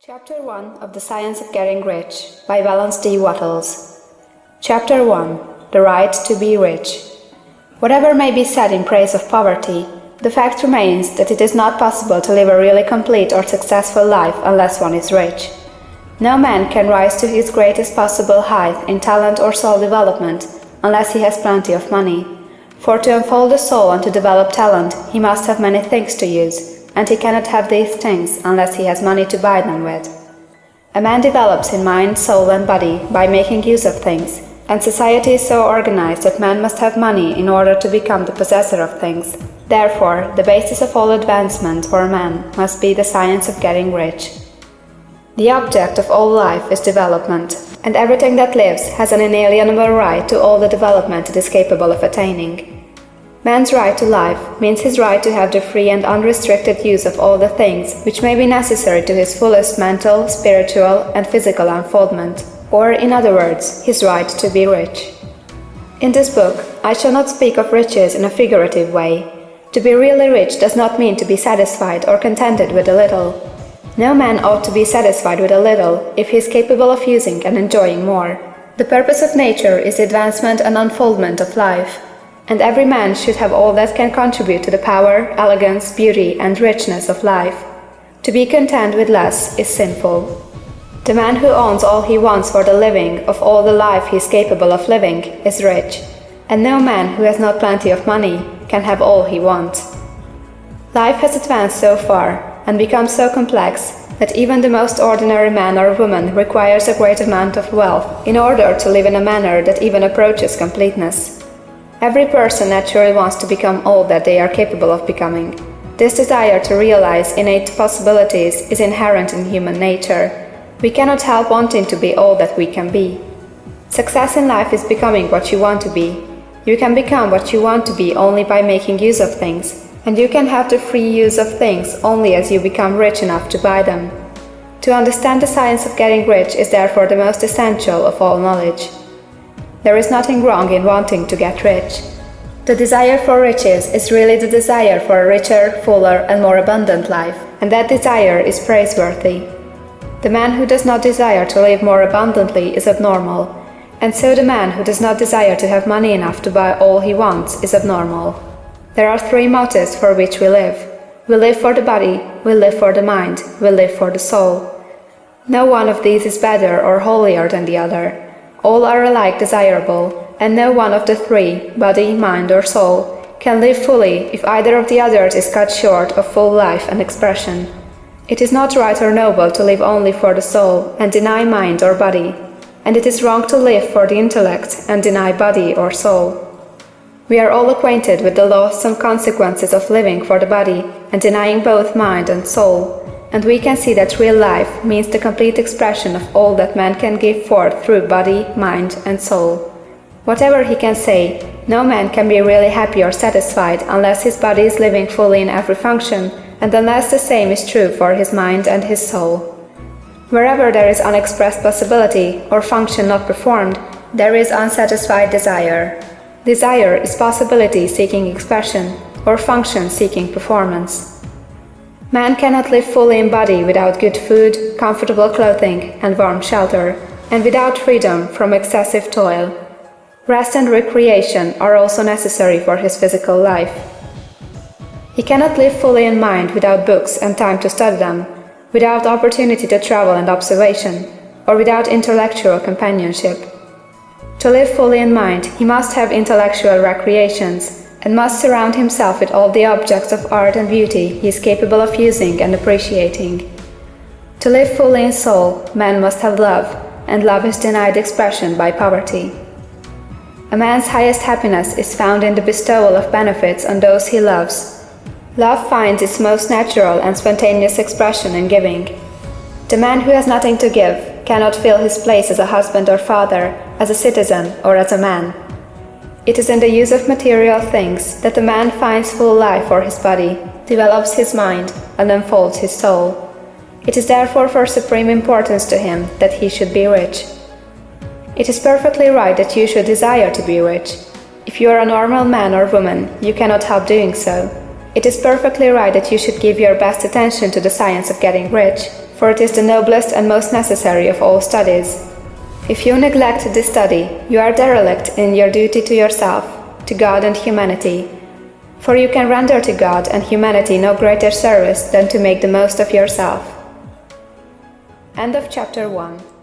Chapter 1 of The Science of Getting Rich by Valence D. Wattles. Chapter 1 The Right to be Rich. Whatever may be said in praise of poverty, the fact remains that it is not possible to live a really complete or successful life unless one is rich. No man can rise to his greatest possible height in talent or soul development unless he has plenty of money. For to unfold the soul and to develop talent, he must have many things to use, and he cannot have these things unless he has money to buy them with. A man develops in mind, soul, and body by making use of things, and society is so organized that man must have money in order to become the possessor of things. Therefore, the basis of all advancement for man must be the science of getting rich. The object of all life is development, and everything that lives has an inalienable right to all the development it is capable of attaining. Man's right to life means his right to have the free and unrestricted use of all the things which may be necessary to his fullest mental, spiritual, and physical unfoldment, or, in other words, his right to be rich. In this book, I shall not speak of riches in a figurative way. To be really rich does not mean to be satisfied or contented with a little. No man ought to be satisfied with a little if he is capable of using and enjoying more. The purpose of nature is the advancement and unfoldment of life, and every man should have all that can contribute to the power, elegance, beauty, and richness of life. To be content with less is sinful. The man who owns all he wants for the living of all the life he is capable of living is rich, and no man who has not plenty of money can have all he wants. Life has advanced so far and become so complex that even the most ordinary man or woman requires a great amount of wealth in order to live in a manner that even approaches completeness. Every person naturally wants to become all that they are capable of becoming. This desire to realize innate possibilities is inherent in human nature. We cannot help wanting to be all that we can be. Success in life is becoming what you want to be. You can become what you want to be only by making use of things, and you can have the free use of things only as you become rich enough to buy them. To understand the science of getting rich is therefore the most essential of all knowledge. There is nothing wrong in wanting to get rich. The desire for riches is really the desire for a richer, fuller, and more abundant life, and that desire is praiseworthy. The man who does not desire to live more abundantly is abnormal, and so the man who does not desire to have money enough to buy all he wants is abnormal. There are three motives for which we live. We live for the body, we live for the mind, we live for the soul. No one of these is better or holier than the other. All are alike desirable, and no one of the three, body, mind, or soul, can live fully if either of the others is cut short of full life and expression. It is not right or noble to live only for the soul and deny mind or body, and it is wrong to live for the intellect and deny body or soul. We are all acquainted with the loathsome consequences of living for the body and denying both mind and soul, and we can see that real life means the complete expression of all that man can give forth through body, mind, and soul. Whatever he can say, no man can be really happy or satisfied unless his body is living fully in every function, and unless the same is true for his mind and his soul. Wherever there is unexpressed possibility or function not performed, there is unsatisfied desire. Desire is possibility seeking expression, or function seeking performance. Man cannot live fully in body without good food, comfortable clothing, and warm shelter, and without freedom from excessive toil. Rest and recreation are also necessary for his physical life. He cannot live fully in mind without books and time to study them, without opportunity to travel and observation, or without intellectual companionship. To live fully in mind, he must have intellectual recreations, and must surround himself with all the objects of art and beauty he is capable of using and appreciating. To live fully in soul, man must have love, and love is denied expression by poverty. A man's highest happiness is found in the bestowal of benefits on those he loves. Love finds its most natural and spontaneous expression in giving. The man who has nothing to give cannot fill his place as a husband or father, as a citizen, or as a man. It is in the use of material things that the man finds full life for his body, develops his mind, and unfolds his soul. It is therefore of supreme importance to him that he should be rich. It is perfectly right that you should desire to be rich. If you are a normal man or woman, you cannot help doing so. It is perfectly right that you should give your best attention to the science of getting rich, for it is the noblest and most necessary of all studies. If you neglect this study, you are derelict in your duty to yourself, to God and humanity, for you can render to God and humanity no greater service than to make the most of yourself. End of Chapter 1.